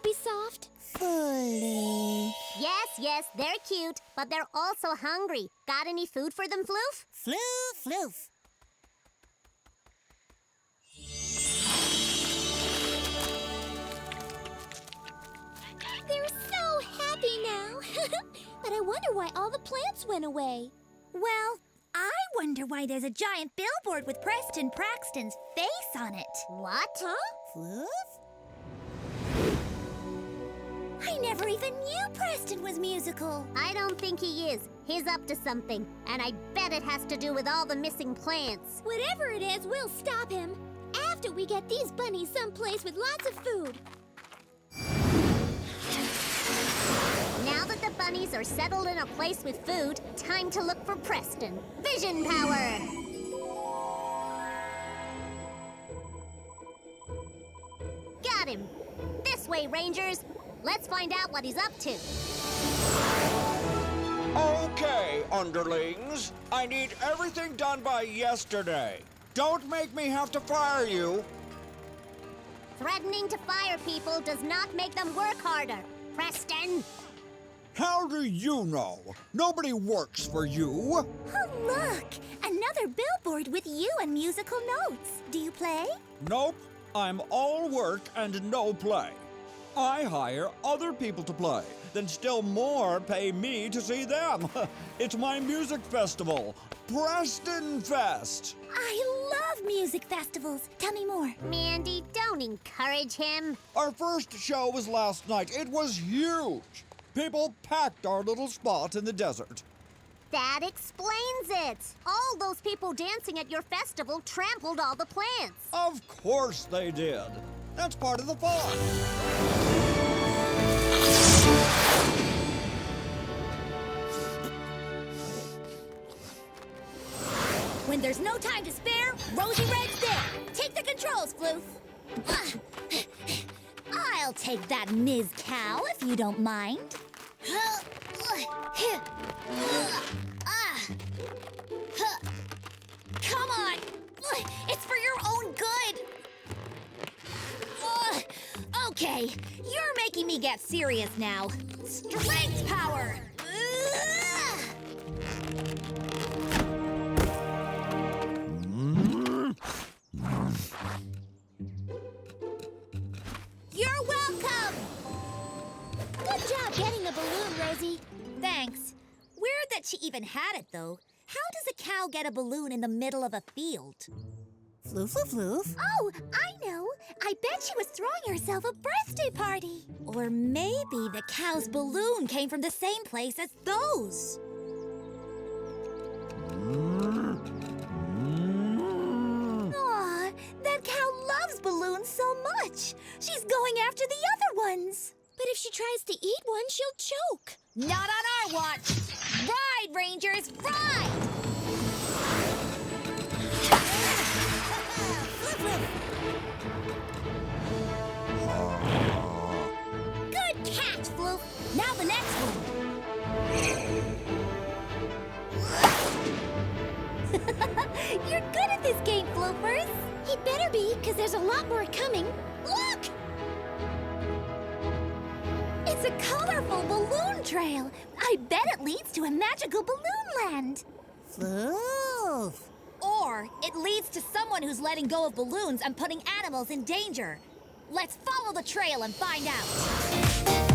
be soft? Floof. Yes, they're cute, but they're also hungry. Got any food for them, Floof? Floof, floof. They're so happy now. But I wonder why all the plants went away. Well, I wonder why there's a giant billboard with Preston Praxton's face on it. What? Huh? Floof? I never even knew Preston was musical. I don't think he is. He's up to something, and I bet it has to do with all the missing plants. Whatever it is, we'll stop him. After we get these bunnies someplace with lots of food. Now that the bunnies are settled in a place with food, time to look for Preston. Vision power! Got him! This way, Rangers! Let's find out what he's up to. Okay, underlings. I need everything done by yesterday. Don't make me have to fire you. Threatening to fire people does not make them work harder. Preston! How do you know? Nobody works for you. Oh, look! Another billboard with you and musical notes. Do you play? Nope. I'm all work and no play. I hire other people to play, then still more pay me to see them. It's my music festival, Preston Fest. I love music festivals. Tell me more. Mandy, don't encourage him. Our first show was last night. It was huge. People packed our little spot in the desert. That explains it. All those people dancing at your festival trampled all the plants. Of course they did. That's part of the fun. When there's no time to spare, Rosie Red's there. Take the controls, Floof. I'll take that, Ms. Cow, if you don't mind. Come on! It's for your own good! Okay, you're making me get serious now. Strength power! You're welcome! Good job getting the balloon, Rosie. Thanks. Weird that she even had it, though. How does a cow get a balloon in the middle of a field? Floof, floof, floof. Oh, I know. I bet she was throwing herself a birthday party. Or maybe the cow's balloon came from the same place as those. Aw, that cow loves balloons so much. She's going after the other ones. But if she tries to eat one, she'll choke. Not on our watch. Ride, Rangers, ride! Good catch, Floof. Now the next one. You're good at this game, Floofers. He better be, because there's a lot more coming. Look! It's a colorful balloon trail. I bet it leads to a magical balloon land. Floof. Or it leads to someone who's letting go of balloons and putting animals in danger. Let's follow the trail and find out.